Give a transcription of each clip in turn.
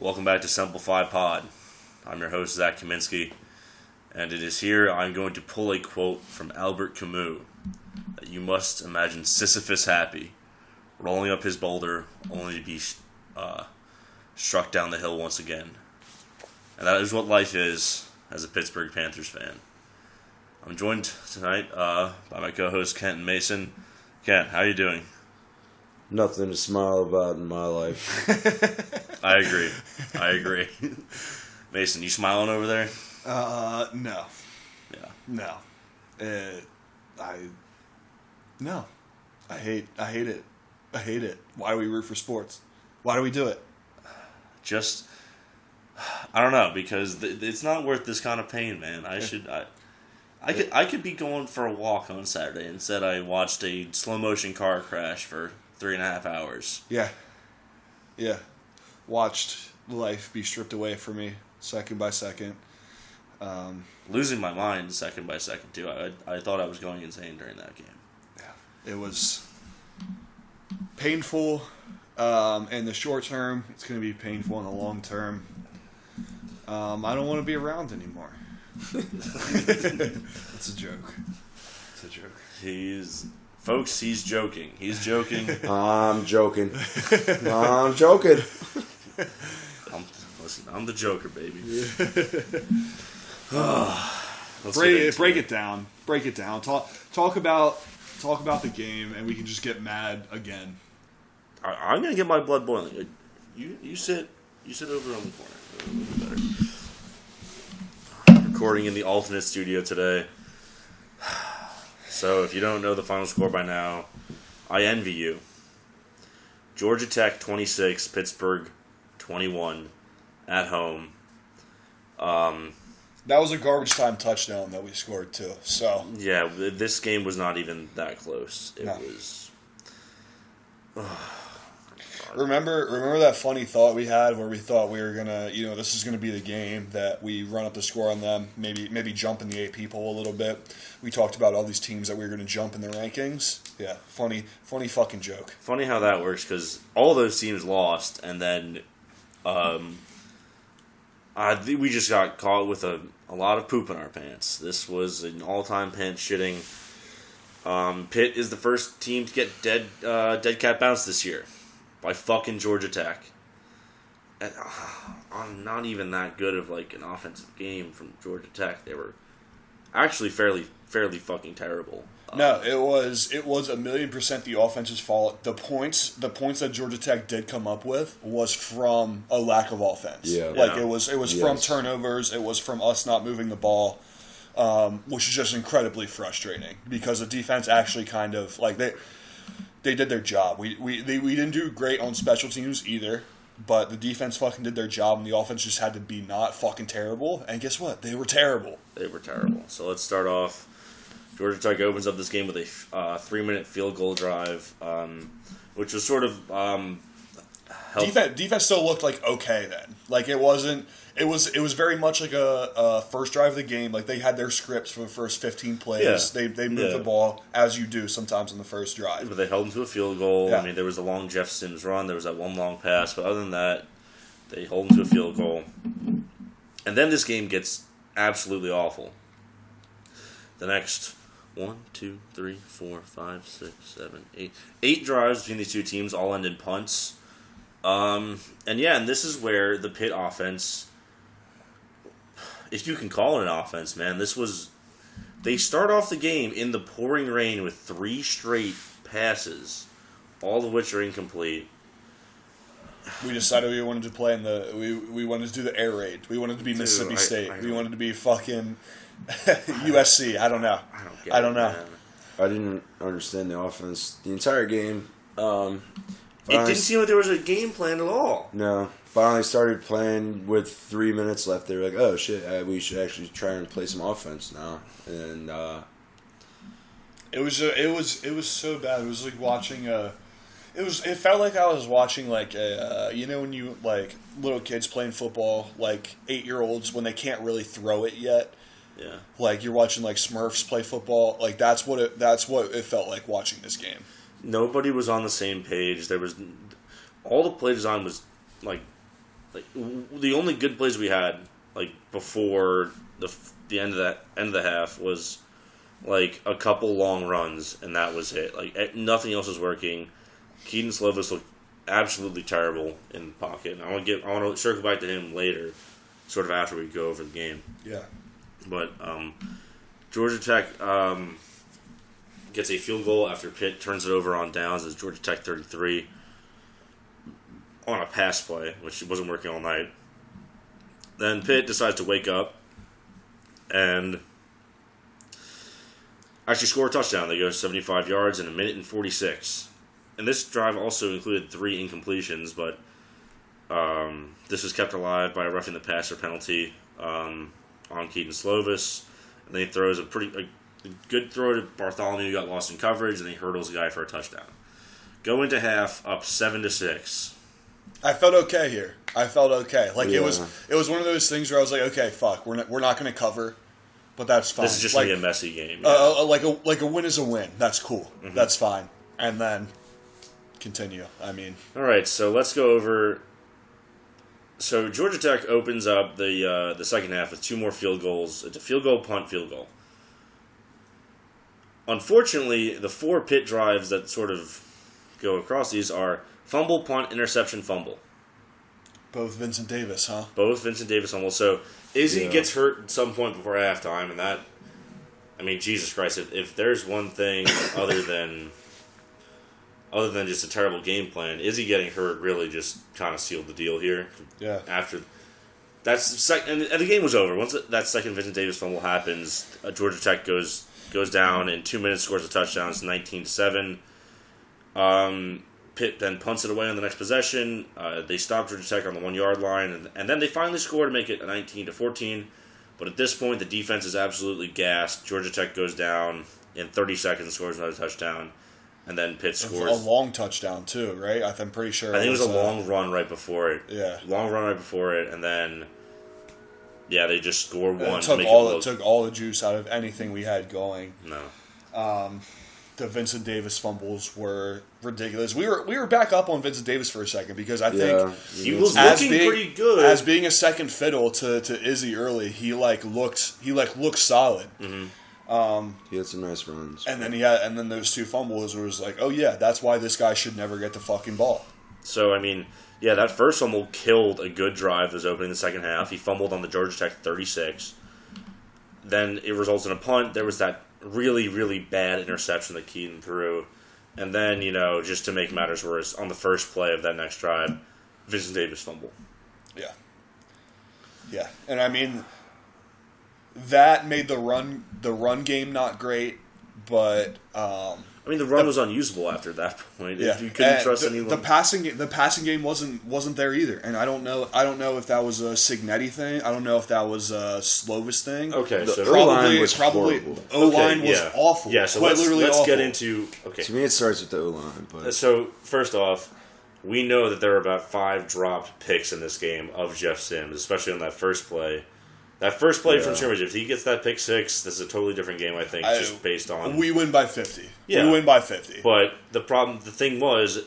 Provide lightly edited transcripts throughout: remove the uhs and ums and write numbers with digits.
Welcome back to Simplify Pod. I'm your host, Zach Kaminsky, and it is here I'm going to pull a quote from Albert Camus that you must imagine Sisyphus happy, rolling up his boulder only to be struck down the hill once again. And that is what life is as a Pittsburgh Panthers fan. I'm joined tonight by my co-host Kent and Mason. Kent, how are you doing? Nothing to smile about in my life. I agree. Mason, you smiling over there? No. Yeah. No. No. I hate it. I hate it. Why do we root for sports? Why do we do it? Just, I don't know, because it's not worth this kind of pain, man. I could be going for a walk on Saturday. Instead, I watched a slow motion car crash for 3.5 hours. Yeah. Watched life be stripped away from me second by second. Losing my mind second by second, too. I thought I was going insane during that game. Yeah. It was painful in the short term. It's going to be painful in the long term. I don't want to be around anymore. It's a joke. He's joking. He's joking. I'm joking. I'm the Joker, baby. Break it down. Talk about the game, and we can just get mad again. I'm gonna get my blood boiling. You sit over on the corner. A little bit better. Recording in the alternate studio today. So if you don't know the final score by now, I envy you. Georgia Tech 26, Pittsburgh 21 at home. That was a garbage time touchdown that we scored too. So yeah, this game was not even that close. It was. Remember that funny thought we had where we thought we were gonna, this is gonna be the game that we run up the score on them, maybe jump in the AP poll a little bit. We talked about all these teams that we were gonna jump in the rankings. Yeah, funny fucking joke. Funny how that works because all those teams lost, and then we just got caught with a lot of poop in our pants. This was an all-time pants shitting. Pitt is the first team to get dead cat bounce this year by fucking Georgia Tech. And, I'm not even that good of like an offensive game from Georgia Tech. They were actually fairly fucking terrible. No, it was 1,000,000% the offense's fault. The points that Georgia Tech did come up with was from a lack of offense. Yeah. It was from turnovers. It was from us not moving the ball, which is just incredibly frustrating because the defense actually kind of they did their job. We didn't do great on special teams either, but the defense fucking did their job, and the offense just had to be not fucking terrible. And guess what? They were terrible. So let's start off. Georgia Tech opens up this game with a 3-minute field goal drive, which was sort of defense still looked like okay then. Like it wasn't. It was very much like a first drive of the game. Like they had their scripts for the first 15 plays. Yeah. They moved the ball as you do sometimes on the first drive. But they held them to a field goal. Yeah. I mean, there was a long Jeff Sims run. There was that one long pass. But other than that, they hold them to a field goal. And then this game gets absolutely awful. The next 1, 2, 3, 4, 5, 6, 7, 8. 8 drives between these two teams all end in punts. And this is where the Pitt offense, if you can call it an offense, man, they start off the game in the pouring rain with 3 straight passes, all of which are incomplete. We decided we wanted to play we wanted to do the air raid. We wanted to be Mississippi State. We wanted to be fucking USC. I don't know. I don't know. I didn't understand the offense the entire game. It didn't seem like there was a game plan at all. No. Finally started playing with 3 minutes left. They were like, oh, shit, we should actually try and play some offense now. And it was so bad. It was like watching it felt like I was watching like when you like little kids playing football, like 8-year-olds when they can't really throw it yet. Yeah. Like you're watching like Smurfs play football. Like that's what it felt like watching this game. Nobody was on the same page. There was all the play design was like the only good plays we had like before the end of the half was like a couple long runs, and that was it. Like nothing else was working. Keaton Slovis looked absolutely terrible in the pocket. And I want to circle back to him later, sort of after we go over the game. Yeah. But Georgia Tech gets a field goal after Pitt turns it over on downs as Georgia Tech 33 on a pass play, which wasn't working all night. Then Pitt decides to wake up and actually score a touchdown. They go 75 yards in a minute and 46. And this drive also included 3 incompletions, but this was kept alive by a roughing the passer penalty on Keaton Slovis. And then he throws a good throw to Bartholomew, who got lost in coverage, and he hurdles a guy for a touchdown. Go into half up 7-6. I felt okay here. I felt okay. Like Yeah. it was one of those things where I was like, okay, fuck, we're not going to cover, but that's fine. This is just like, going to be a messy game. like a win is a win. That's cool. Mm-hmm. That's fine. And then continue. I mean, All right, so let's go over. So Georgia Tech opens up the second half with 2 more field goals. It's a field goal, punt, field goal. Unfortunately, the 4 Pitt drives that sort of go across these are fumble, punt, interception, fumble. both Vincent Davis, huh? Both Vincent Davis fumbles. So Izzy Yeah. gets hurt at some point before halftime, and that, I mean, Jesus Christ, if there's one thing other than just a terrible game plan, Izzy getting hurt really just kind of sealed the deal here. Yeah. After and the game was over. Once that second Vincent Davis fumble happens, Georgia Tech goes down in 2 minutes, scores a touchdown. It's 19-7. Pitt then punts it away on the next possession. They stop Georgia Tech on the 1 yard line, and then they finally score to make it a 19-14. But at this point, the defense is absolutely gassed. Georgia Tech goes down in 30 seconds and scores another touchdown, and then Pitt scores A long touchdown too, right? I'm pretty sure. I think it was a long run right before it. Yeah. Long run right before it, and then they just score one. It to took make it took all the juice out of anything we had going. No. The Vincent Davis fumbles were ridiculous. We were back up on Vincent Davis for a second because I think He was as looking being, pretty good. as being a second fiddle to Izzy early. He looked solid. Mm-hmm. He had some nice runs. And then those 2 fumbles was like, oh yeah, that's why this guy should never get the fucking ball. So, I mean, yeah, that first fumble killed a good drive that was opening the second half. He fumbled on the Georgia Tech 36. Then it results in a punt. There was that really, really bad interception that Keaton threw. And then, just to make matters worse, on the first play of that next drive, Vincent Davis fumble. Yeah. Yeah. And I mean, that made the run game not great, but I mean, the run was unusable after that point. yeah, You couldn't trust the, anyone. The passing game wasn't there either, and I don't know if that was a Signetti thing. I don't know if that was a Slovis thing. Okay, The so O-line was horrible. O-line was awful. Yeah, so Quite let's literally awful. get into To me, it starts with the O-line. But So first off, we know that there were about 5 dropped picks in this game of Jeff Sims, especially on that first play. That first play from Scrimmage, if he gets that pick 6, this is a totally different game, I think, just based on... We win by 50. Yeah. We win by 50. But the thing was,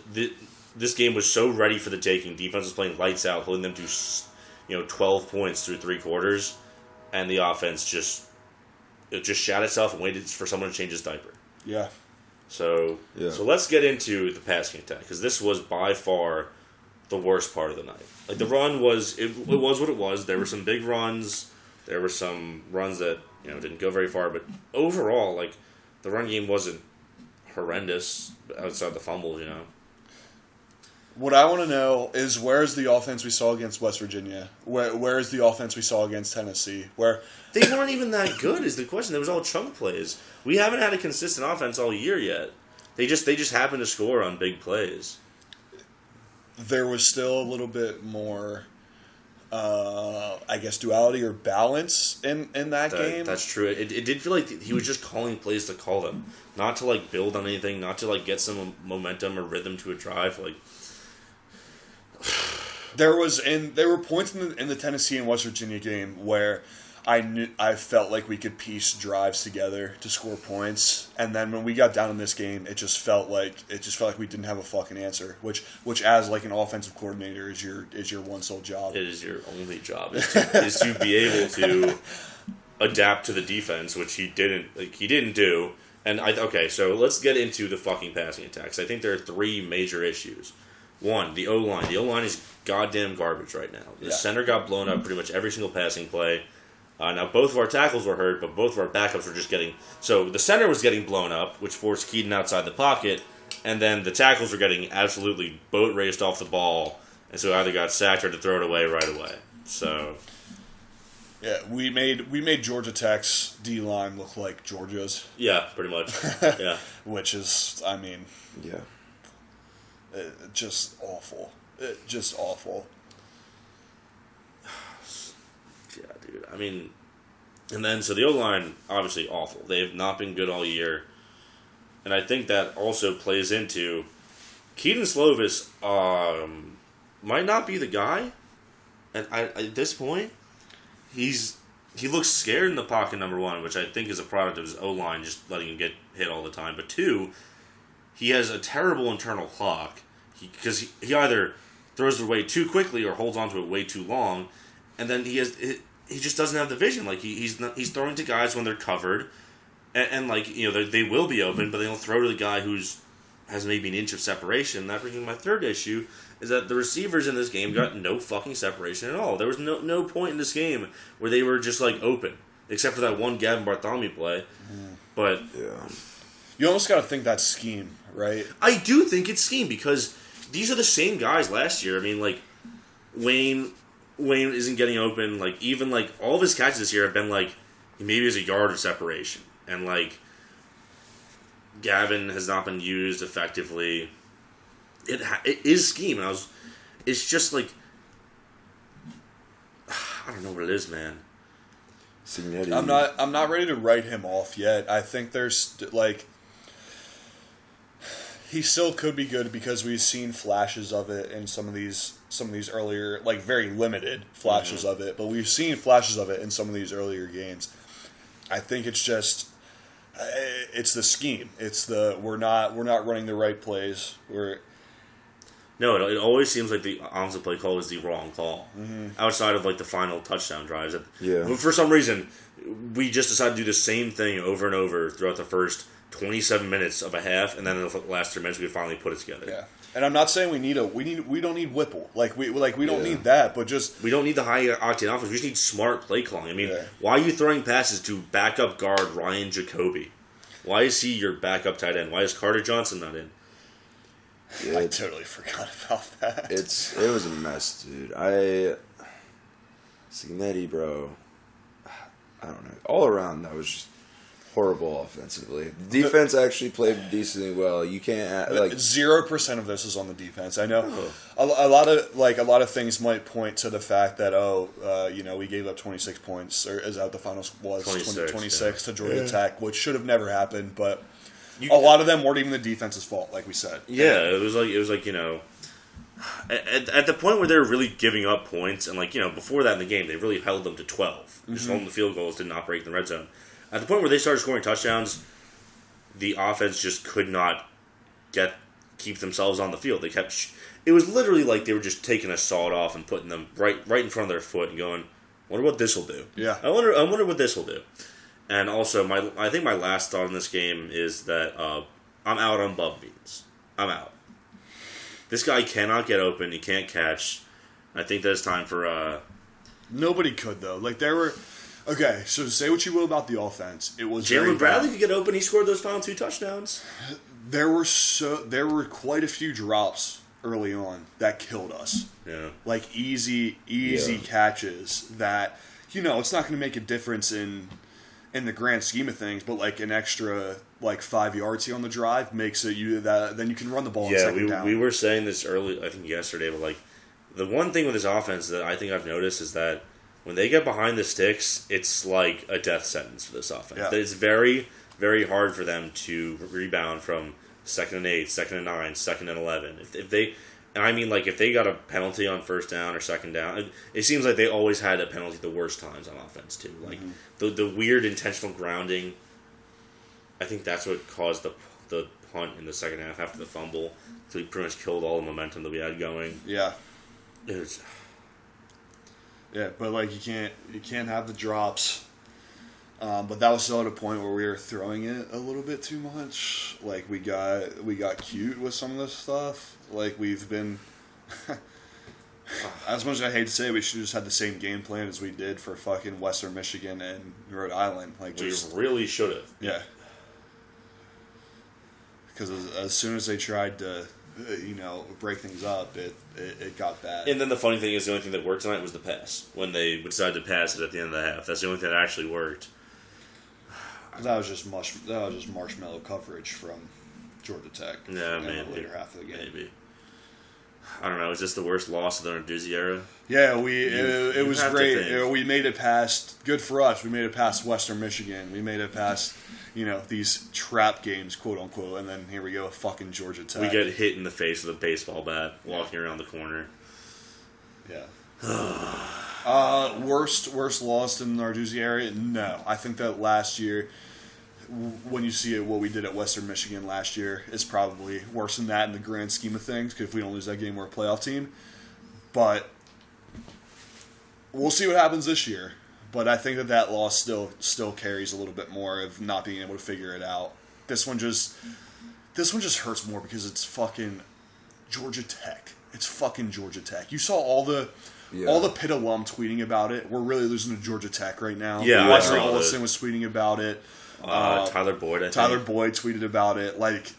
this game was so ready for the taking. Defense was playing lights out, holding them to 12 points through 3 quarters, and the offense just shot itself and waited for someone to change his diaper. Yeah. So let's get into the passing attack, because this was by far the worst part of the night. Like, the run was what it was. There were some big runs. There were some runs that didn't go very far, but overall, like, the run game wasn't horrendous outside the fumbles. What I want to know is, where is the offense we saw against West Virginia? Where is the offense we saw against Tennessee? Where They weren't even that good is the question. There was all chunk plays. We haven't had a consistent offense all year yet. They just happened to score on big plays. there was still a little bit more, I guess, duality or balance in that game. That's true. It did feel like he was just calling plays to call them, not to like build on anything, not to like get some momentum or rhythm to a drive. Like, There were points in the Tennessee and West Virginia game where I felt like we could piece drives together to score points, and then when we got down in this game, it just felt like we didn't have a fucking answer. Which as like an offensive coordinator is your one sole job. It is your only job is to be able to adapt to the defense, which he didn't do. And so let's get into the fucking passing attacks. I think there are three major issues. One, the O-line. The O-line is goddamn garbage right now. The center got blown up pretty much every single passing play. Now, both of our tackles were hurt, but both of our backups were just getting... So, the center was getting blown up, which forced Keaton outside the pocket, and then the tackles were getting absolutely boat raced off the ball, and so either got sacked or to throw it away right away. So... Yeah, we made Georgia Tech's D-line look like Georgia's. Yeah, pretty much. Yeah. Which is, I mean... Yeah. Just awful. Just awful. Yeah, dude. I mean, and then, so the O-line, obviously awful. They've not been good all year. And I think that also plays into Keaton Slovis might not be the guy. And at this point, he looks scared in the pocket, number one, which I think is a product of his O-line, just letting him get hit all the time. But two, he has a terrible internal clock because he either throws it away too quickly or holds onto it way too long, and then he just doesn't have the vision. Like he's throwing to guys when they're covered, and like they will be open, but they'll throw to the guy has maybe an inch of separation. That brings me to my third issue is that the receivers in this game got no fucking separation at all. There was no point in this game where they were just like open, except for that one Gavin Bartholomew play. But Yeah. You almost got to think that's scheme, right? I do think it's scheme because these are the same guys last year. I mean, like, Wayne isn't getting open. Like, even, like, all of his catches this year have been, like, maybe there's a yard of separation. And, like, Gavin has not been used effectively. It is scheme. And it's just, like, I don't know what it is, man. Signetti. I'm not ready to write him off yet. I think there's, like... He still could be good because we've seen flashes of it in some of these earlier, like very limited flashes of it, but we've seen flashes of it in some of these earlier games. I think it's just it's the scheme. It's we're not running the right plays. No, it always seems like the offensive play call is the wrong call. Outside of like the final touchdown drives. Yeah. But for some reason, we just decided to do the same thing over and over throughout the first 27 minutes of a half, and then in the last 3 minutes we finally put it together. Yeah, and I'm not saying we don't need Whipple, we don't need that, but just we don't need the high octane offense. We just need smart play calling. I mean, why are you throwing passes to backup guard Ryan Jacoby? Why is he your backup tight end? Why is Carter Johnson not in? Yeah, I totally forgot about that. It was a mess, dude. Signetti, bro. I don't know. All around, that was just horrible offensively. The defense actually played decently well. You can't 0% of this is on the defense. I know a lot of things might point to the fact that we gave up 26 points, or is that what the finals was 26 to Georgia Tech, which should have never happened, but a lot of them weren't even the defense's fault, like we said. Yeah, it was like at the point where they were really giving up points, and before that in the game they really held them to 12. Just holding the field goals, did not break in the red zone. At the point where they started scoring touchdowns, the offense just could not keep themselves on the field. They kept. It was literally like they were just taking a sawed off and putting them right in front of their foot and going, "Wonder what this will do." Yeah, I wonder what this will do. And also, I think my last thought in this game is that I'm out on Bub Beans. I'm out. This guy cannot get open. He can't catch. I think that it's time for. Nobody could though. Like there were. Okay, so say what you will about the offense, it was Jalen Bradley could get open. He scored those final 2 touchdowns. There were quite a few drops early on that killed us. Yeah, like easy catches that it's not going to make a difference in the grand scheme of things, but like an extra 5 yards here on the drive makes it then you can run the ball. Yeah, on second down. we were saying this early, I think yesterday, but the one thing with this offense that I think I've noticed is that when they get behind the sticks, it's like a death sentence for this offense. Yeah. It's very, very hard for them to rebound from 2nd and 8, 2nd and 9, 2nd and 11. If they, And I mean, like, if they got a penalty on first down or second down, it seems like they always had a penalty the worst times on offense, too. Like, the weird intentional grounding, I think that's what caused the punt in the second half after the fumble. So he pretty much killed all the momentum that we had going. Yeah. It was... Yeah, but like you can't have the drops. But that was still at a point where we were throwing it a little bit too much. Like we got cute with some of this stuff. Like we've been. As much as I hate to say it, we should have just had the same game plan as we did for fucking Western Michigan and Rhode Island. Like We just really should have. yeah. Because as soon as they tried to, break things up, it got bad. And then the funny thing is, the only thing that worked tonight was the pass. When they decided to pass it at the end of the half, that's the only thing that actually worked. That was just marshmallow coverage from Georgia Tech. Yeah, in maybe. the later half of the game. Maybe. I don't know. Is this the worst loss of the Narduzzi era? Yeah, it was have to great. think. We made it past. Good for us. We made it past Western Michigan. We made it past. These trap games, quote unquote, and then here we go, fucking Georgia Tech. We get hit in the face with a baseball bat walking around the corner. Yeah. Worst loss in the Narduzzi area? No. I think that last year, when you see what we did at Western Michigan last year, is probably worse than that in the grand scheme of things, because if we don't lose that game, we're a playoff team. But we'll see what happens this year. But I think that loss still carries a little bit more of not being able to figure it out. This one just hurts more because it's fucking Georgia Tech. It's fucking Georgia Tech. You saw all the Pitt alum tweeting about it. We're really losing to Georgia Tech right now. Yeah, Audrey I saw Olson was tweeting about it. Tyler Boyd, I think. Tyler Boyd tweeted about it. Like,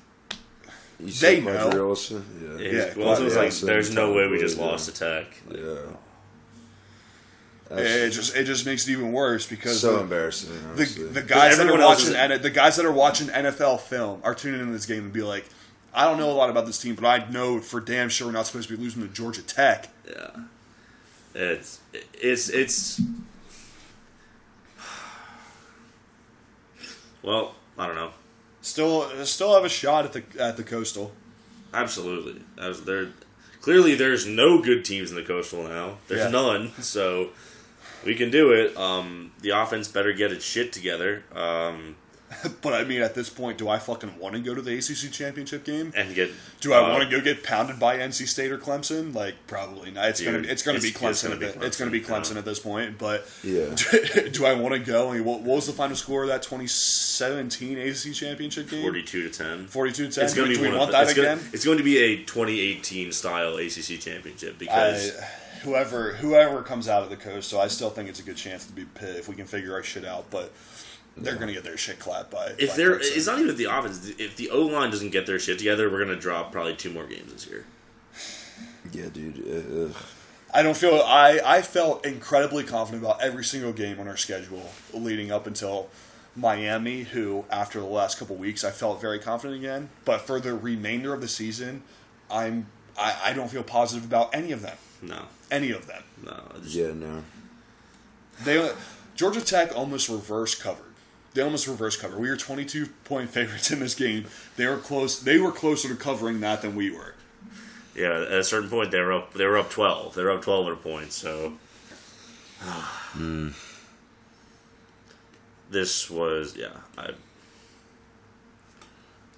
You they said know. Quadri Olson? Yeah. Yeah, Yeah, Wilson was like, Olson, there's no Tyler way we Boyd, just yeah. lost to Tech. Like, Yeah. It just makes it even worse because So embarrassing, honestly. the guys that are everyone else watching the guys that are watching NFL film are tuning into this game and be like, I don't know a lot about this team, but I know for damn sure we're not supposed to be losing to Georgia Tech. Yeah. It's well, I don't know. Still have a shot at the Coastal. Absolutely. Clearly there's no good teams in the Coastal now. There's Yeah. none, so we can do it. The offense better get its shit together. But I mean, at this point, do I fucking want to go to the ACC championship game? And get. Do I want to go get pounded by NC State or Clemson? Like, probably not. It's gonna be Clemson. It's gonna be Clemson at this point. But Yeah. do I want to go? I mean, what was the final score of that 2017 ACC championship game? 42-10. 42-10. It's going to Do be we one want of that it's again? It's going to be a 2018 style ACC championship because Whoever comes out of the coast, so I still think it's a good chance to be Pitt if we can figure our shit out. But they're going to get their shit clapped by. if by there, Clemson. it's not even the offense. If the O line doesn't get their shit together, we're going to drop probably 2 more games this year. Yeah, dude. I don't feel. I felt incredibly confident about every single game on our schedule leading up until Miami, who after the last couple weeks I felt very confident again. But for the remainder of the season, I don't feel positive about any of them. No. Any of them. No. Yeah, no. Georgia Tech almost reverse covered. They almost reverse covered. We were 22-point favorites in this game. They were close. They were closer to covering that than we were. Yeah, at a certain point they were up 12. They were up 12 at a point, so this was I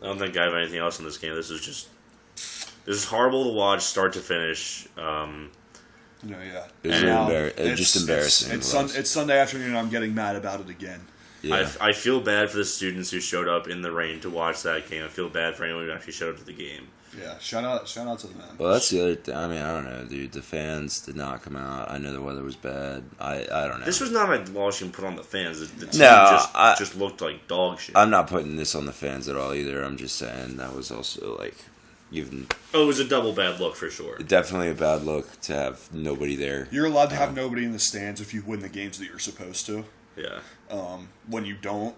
don't think I have anything else in this game. This is horrible to watch start to finish. Yeah. It's just embarrassing. It's Sunday afternoon and I'm getting mad about it again. Yeah. I feel bad for the students who showed up in the rain to watch that game. I feel bad for anyone who actually showed up to the game. Yeah, shout out to the man. Well, that's the other thing. I mean, I don't know, dude. The fans did not come out. I know the weather was bad. I don't know. This was not a loss you can put on the fans. The team No, just looked like dog shit. I'm not putting this on the fans at all either. I'm just saying that was also like it was a double bad look for sure. definitely a bad look to have nobody there. You're allowed to have nobody in the stands if you win the games that you're supposed to. Yeah, When you don't,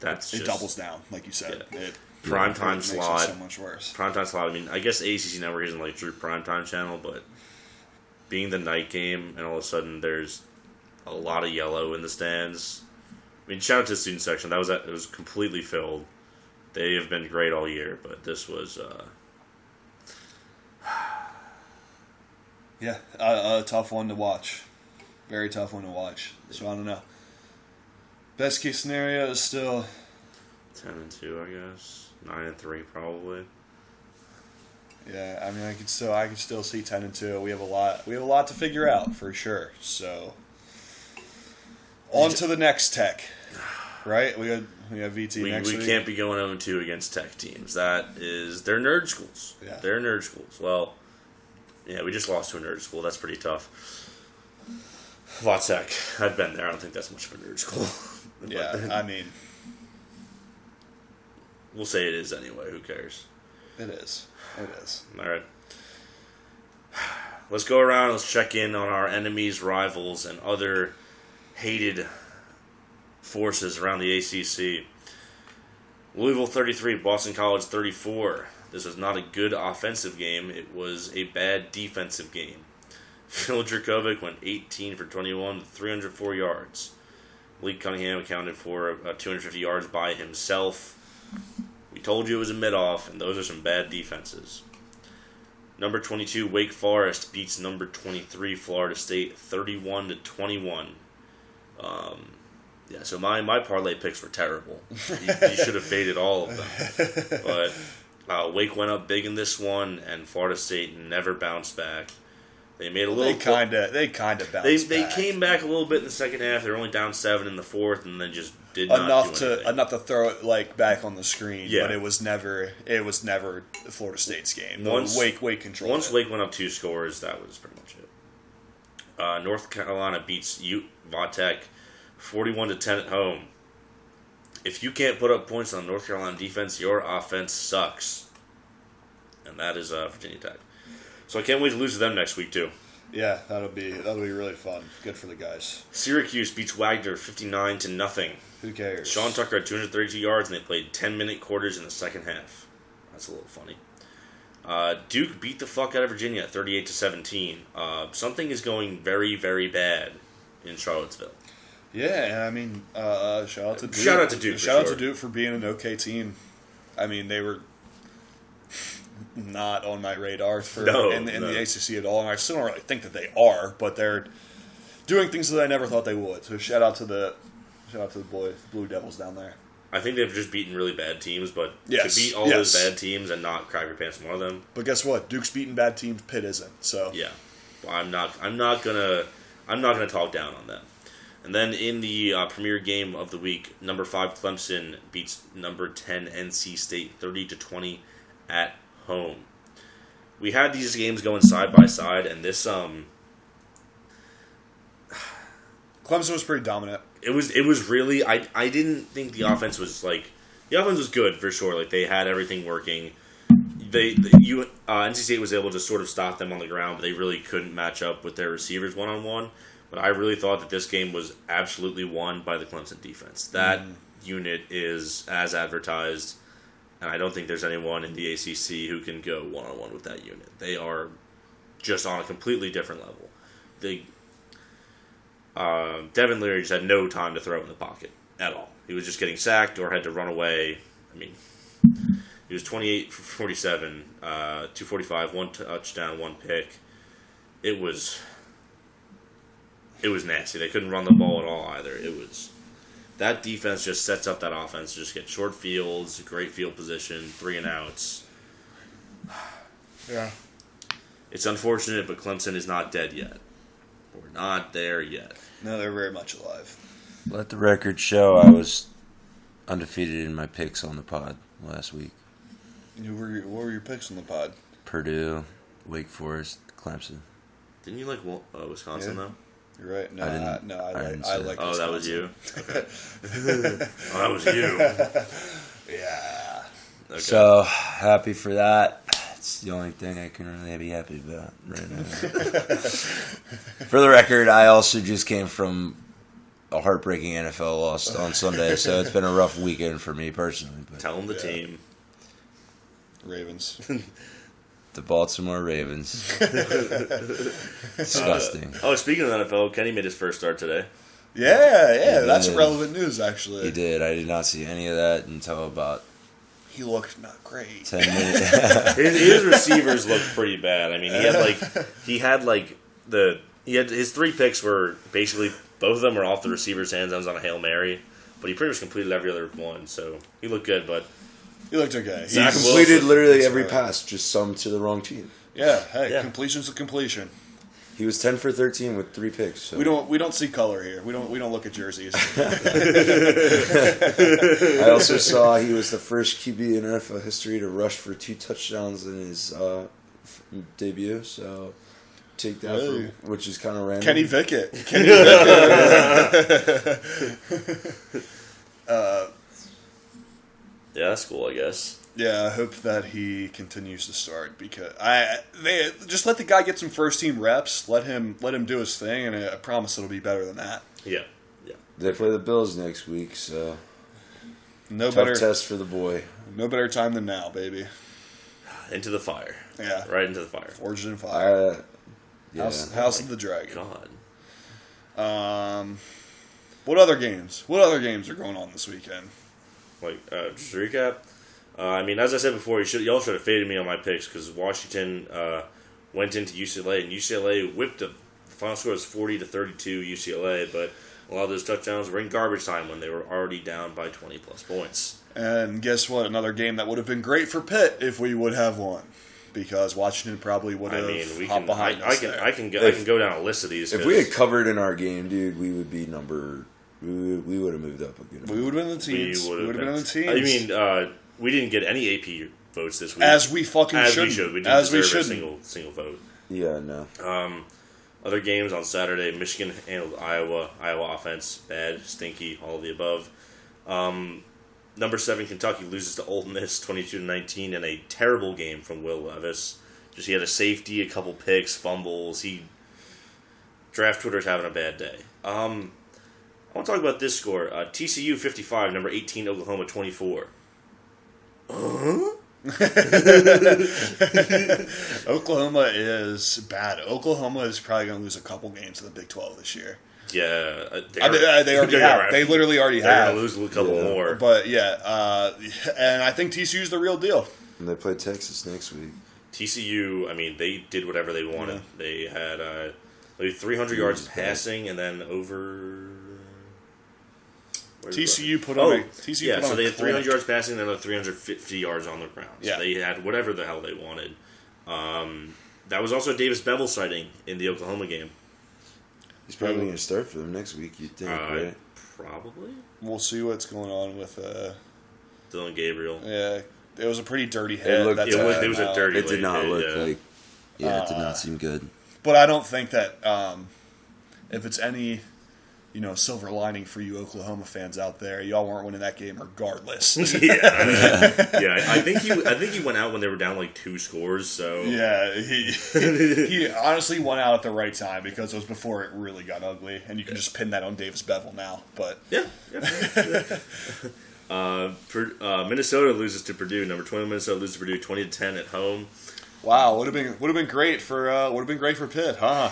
that's it just, doubles down, like you said. Yeah. It Primetime makes slot. it so much worse. Primetime slot. I mean, I guess ACC Network isn't like true primetime channel, but being the night game and all of a sudden there's a lot of yellow in the stands. I mean, shout out to the student section. It was completely filled. They have been great all year, but this was Yeah, a tough one to watch. Very tough one to watch. So I don't know. Best case scenario is still 10-2, I guess. 9-3, probably. Yeah, I mean, I could still see 10-2. We have a lot to figure out for sure. So, on to the next Tech, right? We have VT next week. We can't be going 0-2 against Tech teams. They're nerd schools. Yeah. They're nerd schools. Well, yeah, we just lost to a nerd school. That's pretty tough. Vatech. I've been there. I don't think that's much of a nerd school. Yeah, I mean, we'll say it is anyway. Who cares? it is. It is. All right. Let's go around. Let's check in on our enemies, rivals, and other hated forces around the ACC. Louisville 33, Boston College 34. This was not a good offensive game. It was a bad defensive game. Phil Dracovic went 18 for 21 with 304 yards. Malik Cunningham accounted for 250 yards by himself. We told you it was a mid-off, and those are some bad defenses. Number 22, Wake Forest beats number 23, Florida State, 31-21. Yeah, so my parlay picks were terrible. You should have faded all of them. But Wake went up big in this one, and Florida State never bounced back. They made a little. They kind of bounced. They back. came back a little bit in the second half. They were only down 7 in the fourth, and then just did not do anything. enough to throw it back on the screen. Yeah. But it was never Florida State's game. Once Wake controlled. Once it. Wake went up 2 scores, that was pretty much it. North Carolina beats Vatech 41-10 at home. If you can't put up points on North Carolina defense, your offense sucks, and that is Virginia Tech. So I can't wait to lose to them next week too. Yeah, that'll be really fun. Good for the guys. Syracuse beats Wagner 59-0. Who cares? Sean Tucker had 232 yards, and they played 10-minute quarters in the second half. That's a little funny. Duke beat the fuck out of Virginia 38-17. Something is going very, very bad in Charlottesville. Yeah, and I mean, shout out to Duke. Shout out to Duke. Shout out to Duke for being an okay team. I mean, they were not on my radar in the ACC at all, and I still don't really think that they are, but they're doing things that I never thought they would. So shout out to the Blue Devils down there. I think they've just beaten really bad teams, but Yes, to beat all those bad teams and not crack your pants on one of them, But guess what? Duke's beating bad teams. Pitt isn't. So yeah, well, I'm not gonna talk down on them. And then in the premier game of the week, number 5 Clemson beats number 10 NC State 30-20 at home. We had these games going side by side, and this Clemson was pretty dominant. It was really I didn't think the offense was the offense was good for sure. Like they had everything working. NC State was able to sort of stop them on the ground, but they really couldn't match up with their receivers one-on-one. But I really thought that this game was absolutely won by the Clemson defense. That unit is as advertised, and I don't think there's anyone in the ACC who can go one-on-one with that unit. They are just on a completely different level. Devin Leary just had no time to throw in the pocket at all. He was just getting sacked or had to run away. I mean, he was 28 for 47, 245, 1 touchdown, 1 pick. It was nasty. They couldn't run the ball at all either. That defense just sets up that offense to just get short fields, great field position, 3 and outs. Yeah. It's unfortunate, but Clemson is not dead yet. We're not there yet. No, they're very much alive. Let the record show I was undefeated in my picks on the pod last week. What were your picks on the pod? Purdue, Wake Forest, Clemson. Didn't you like Wisconsin, though? You're right. No, I I like. Oh, that was you? Okay. Oh, that was you. Yeah. Okay. So, happy for that. It's the only thing I can really be happy about right now. For the record, I also just came from a heartbreaking NFL loss on Sunday, so it's been a rough weekend for me personally. But Tell them the team. Ravens. the Baltimore Ravens. Disgusting. Speaking of NFL, Kenny made his first start today. Yeah, He that's did. relevant news, actually. He did. I did not see any of that until about he looked not great. 10 minutes. His receivers looked pretty bad. I mean, he had his 3 picks were basically both of them were off the receiver's hands. That was on a Hail Mary, but he pretty much completed every other one. So he looked good, but He looked okay. He Zach completed Wilson. literally every pass, just some to the wrong team. Yeah, hey, Yeah. completion's a completion. He was 10 for 13 with 3 picks. So. We don't see color here. We don't look at jerseys. I also saw he was the first QB in NFL history to rush for 2 touchdowns in his debut. So take that, Really? which is kind of random. Kenny Pickett. yeah, that's cool, I guess. Yeah, I hope that he continues to start because they just let the guy get some first team reps. Let him do his thing, and I promise it'll be better than that. Yeah, yeah. They play the Bills next week, so No tough better test for the boy. no better time than now, baby. Into the fire. Yeah, Right into the fire. Forged in Fire. Yeah. House of the Dragon. God. What other games? What other games are going on this weekend? Just to recap. I mean, as I said before, y'all should have faded me on my picks because Washington went into UCLA and UCLA whipped them. The final score was 40-32 UCLA, but a lot of those touchdowns were in garbage time when they were already down by 20 plus points. And guess what? Another game that would have been great for Pitt if we would have won, because Washington probably would I have mean, we hopped can. behind I us can. there. I can go down a list of these. If we had covered in our game, dude, we would be number. We would have moved up a good. We would have been the teens. We would have been in the teens. I mean, we didn't get any AP votes this week. As we fucking As should. we should. We didn't As we deserve a shouldn't. single vote. Yeah, no. Other games on Saturday, Michigan handled Iowa. Iowa offense, bad, stinky, all of the above. Number 7, Kentucky loses to Ole Miss 22-19 in a terrible game from Will Levis. He had a safety, a couple picks, fumbles. Draft Twitter's having a bad day. I want to talk about this score. TCU 55, number 18, Oklahoma 24. Oklahoma is bad. Oklahoma is probably going to lose a couple games in the Big 12 this year. Yeah. They already have. They literally already They're have. going to lose a couple Yeah. more. But yeah, and I think TCU's the real deal. And they play Texas next week. TCU, I mean, they did whatever they wanted. Yeah. They had 300 yards passing and then over... TCU put on a TCU yeah, put on so a they had 300 clinic. yards passing and another 350 yards on the ground. Yeah. So they had whatever the hell they wanted. That was also a Davis Bevel sighting in the Oklahoma game. He's probably going to start for them next week, you'd think, right? Probably. We'll see what's going on with. Dylan Gabriel. Yeah, it was a pretty dirty hit. It looked- That's it was- all it was a I know. dirty- It did not look yeah. like... Yeah, it did not seem good. But I don't think that if it's any, silver lining for you Oklahoma fans out there, y'all weren't winning that game regardless. yeah. I think he went out when they were down like 2 scores. So Yeah, he honestly went out at the right time because it was before it really got ugly, and you can just pin that on Davis Bevel now. But yeah. Minnesota loses to Purdue. Number 20 Minnesota loses to Purdue 20-10 at home. wow, would have been great for Pitt, huh?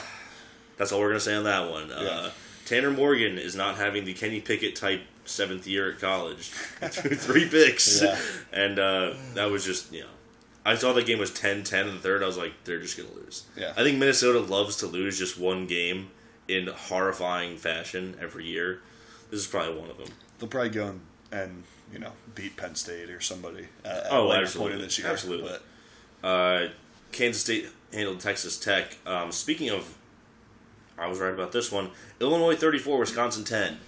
That's all we're gonna say on that one. Yeah. Tanner Morgan is not having the Kenny Pickett type 7th year at college. 3 picks, Yeah. and that was just I saw the game was 10-10 in the third. I was like, they're just gonna lose. Yeah. I think Minnesota loves to lose just one game in horrifying fashion every year. This is probably one of them. They'll probably go and beat Penn State or somebody at Oh, a later absolutely. point in this year. Absolutely. But, Kansas State handled Texas Tech. Speaking of, I was right about this one. Illinois 34, Wisconsin 10.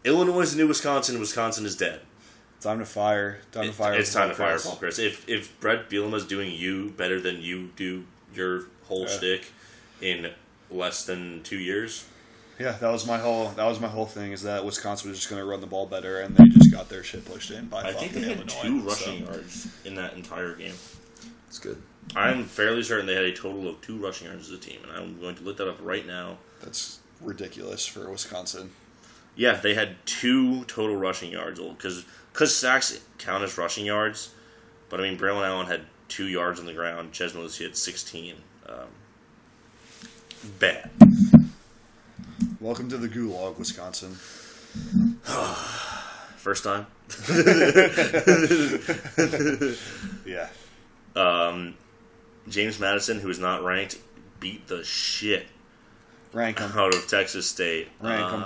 Illinois is the new Wisconsin. Wisconsin is dead. time to fire. It's time to fire Chris. Paul Chris. If Brett Bielema's doing you better than you do your whole shtick in less than 2 years, Yeah, that was my whole thing. Is that Wisconsin was just going to run the ball better, and they just got their shit pushed in by I think they fucking had Illinois. 2 rushing yards in that entire game. It's good. I'm fairly certain they had a total of 2 rushing yards as a team, and I'm going to look that up right now. That's ridiculous for Wisconsin. Yeah, they had 2 total rushing yards, because sacks count as rushing yards. But I mean, Braylon Allen had 2 yards on the ground. Chesma Lucy had 16. Bad. Welcome to the gulag, Wisconsin. first time. Yeah. James Madison, who is not ranked, beat the shit Rank them. out of Texas State. Rank them.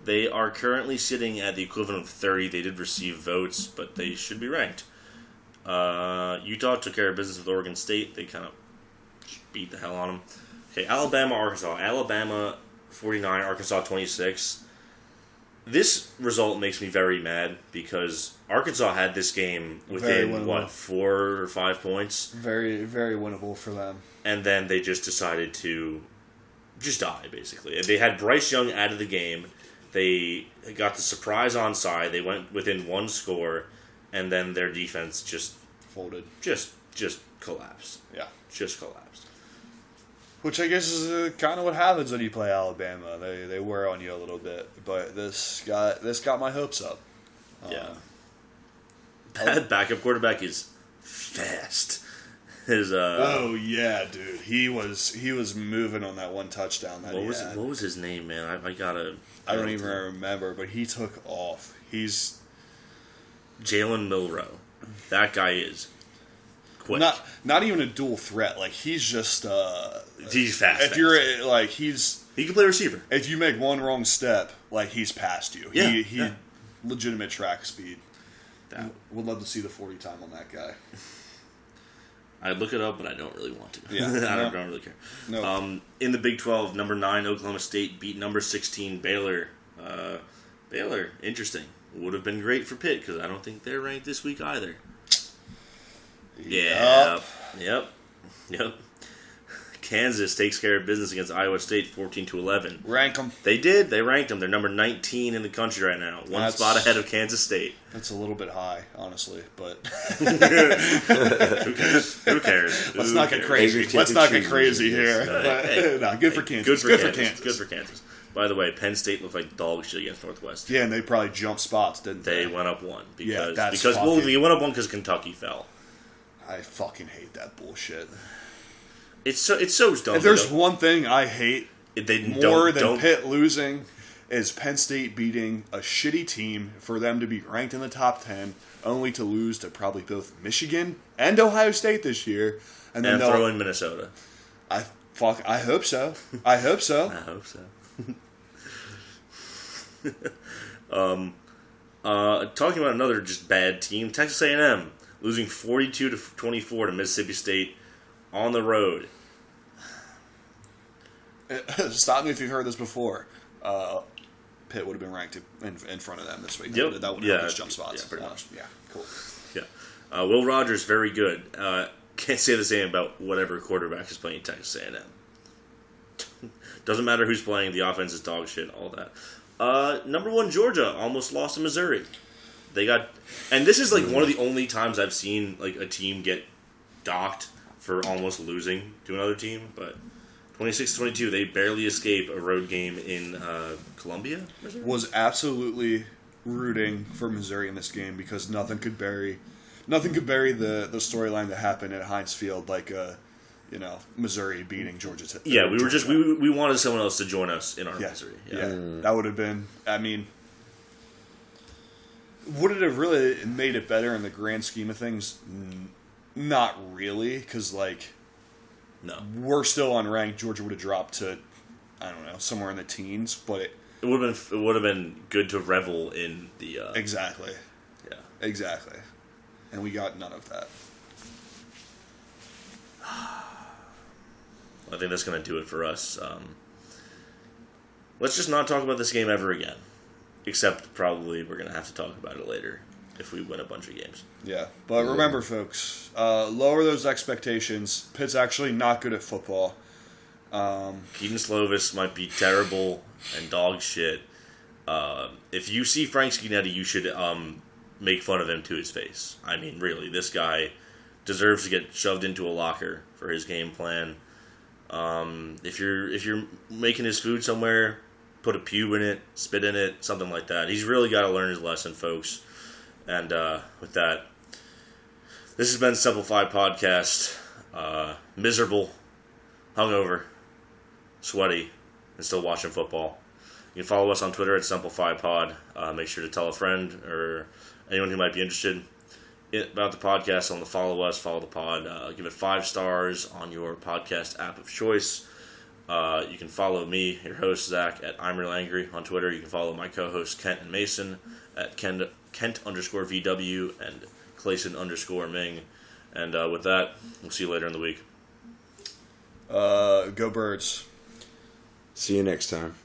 They are currently sitting at the equivalent of 30. They did receive votes, but they should be ranked. Utah took care of business with Oregon State. They kind of beat the hell on them. Okay, Alabama, Arkansas. Alabama 49, Arkansas 26. This result makes me very mad because Arkansas had this game Very within, winnable. 4 or 5 points? Very, very winnable for them. And then they just decided to just die, basically. They had Bryce Young out of the game. They got the surprise onside. They went within 1 score, and then their defense just collapsed. Yeah. Just collapsed. Which I guess is kind of what happens when you play Alabama. They wear on you a little bit, but this got my hopes up. Yeah. That backup quarterback is fast. His Oh yeah, dude. He was moving on that one touchdown that what was his name, man? I gotta. I don't even remember, but he took off. He's Jalen Milroe. That guy is quick. not even a dual threat. Like he's just He's fast. if you're like he can play receiver. if you make one wrong step, like he's past you. Yeah, He yeah. legitimate track speed. That- Would love to see the 40 time on that guy. I'd look it up, but I don't really want to. Yeah, I no. don't really care. No. In the Big 12, number 9 Oklahoma State beat number 16 Baylor. Baylor, interesting. Would have been great for Pitt because I don't think they're ranked this week either. Yep. Kansas takes care of business against Iowa State, 14-11. Rank them. They did. They ranked them. They're number 19 in the country right now. One spot ahead of Kansas State. That's a little bit high, honestly, but Who cares? let's Who not get cares? crazy. Maybe Let's not get choose crazy here. No, But, hey, no, good for hey, Kansas. Good for Kansas. Kansas. By the way, Penn State looked like dog shit against Northwestern. Yeah, and they probably jumped spots, didn't They they? went up 1 Yeah, because that's well, fucking- they went up 1 because Kentucky fell. I fucking hate that bullshit. It's so dumb. If there's one thing I hate they more than don't Pitt losing is Penn State beating a shitty team for them to be ranked in the top 10, only to lose to probably both Michigan and Ohio State this year. And then and they'll- throw in Minnesota. I hope so. I hope so. I hope so. Talking about another just bad team, Texas A&M losing 42-24 to Mississippi State on the road. Stop me if you've heard this before. Pitt would have been ranked in front of them this week. Yep. That would Yeah. have helped us jump spots. Yeah, pretty much. Yeah, cool. Yeah, Will Rogers very good. Can't say the same about whatever quarterback is playing Texas A&M. Doesn't matter who's playing. The offense is dog shit. All that. Number 1 Georgia almost lost to Missouri. They got, and this is like one of the only times I've seen like a team get docked for almost losing to another team. But 26-22, they barely escape a road game in Columbia. Missouri? Was absolutely rooting for Missouri in this game because nothing could bury the storyline that happened at Heinz Field like Missouri beating Georgia. Yeah, we were just we wanted someone else to join us in our Yeah. misery. Yeah, that would have been. I mean, would it have really made it better in the grand scheme of things? Not really, because like No, we're still unranked. Georgia would have dropped to, I don't know, somewhere in the teens. But it would have been good to revel in the exactly, yeah. exactly, and we got none of that. I think that's going to do it for us. Let's just not talk about this game ever again. Except probably we're going to have to talk about it later if we win a bunch of games. Yeah, but remember, folks, lower those expectations. Pitt's actually not good at football. Keaton Slovis might be terrible and dog shit. If you see Frank Schianetti, you should make fun of him to his face. I mean, really, this guy deserves to get shoved into a locker for his game plan. If you're making his food somewhere, put a pube in it, spit in it, something like that. He's really got to learn his lesson, folks. And with that, this has been Simplified Podcast. Miserable, hungover, sweaty, and still watching football. You can follow us on Twitter at SimplifiedPod. Make sure to tell a friend or anyone who might be interested about the podcast. On the follow us, follow the pod. Give it 5 stars on your podcast app of choice. You can follow me, your host, Zach, at I'm Real Angry on Twitter. You can follow my co-hosts, Kent and Mason, at Kent_VW and Clayson_Ming. And with that, we'll see you later in the week. Go Birds. See you next time.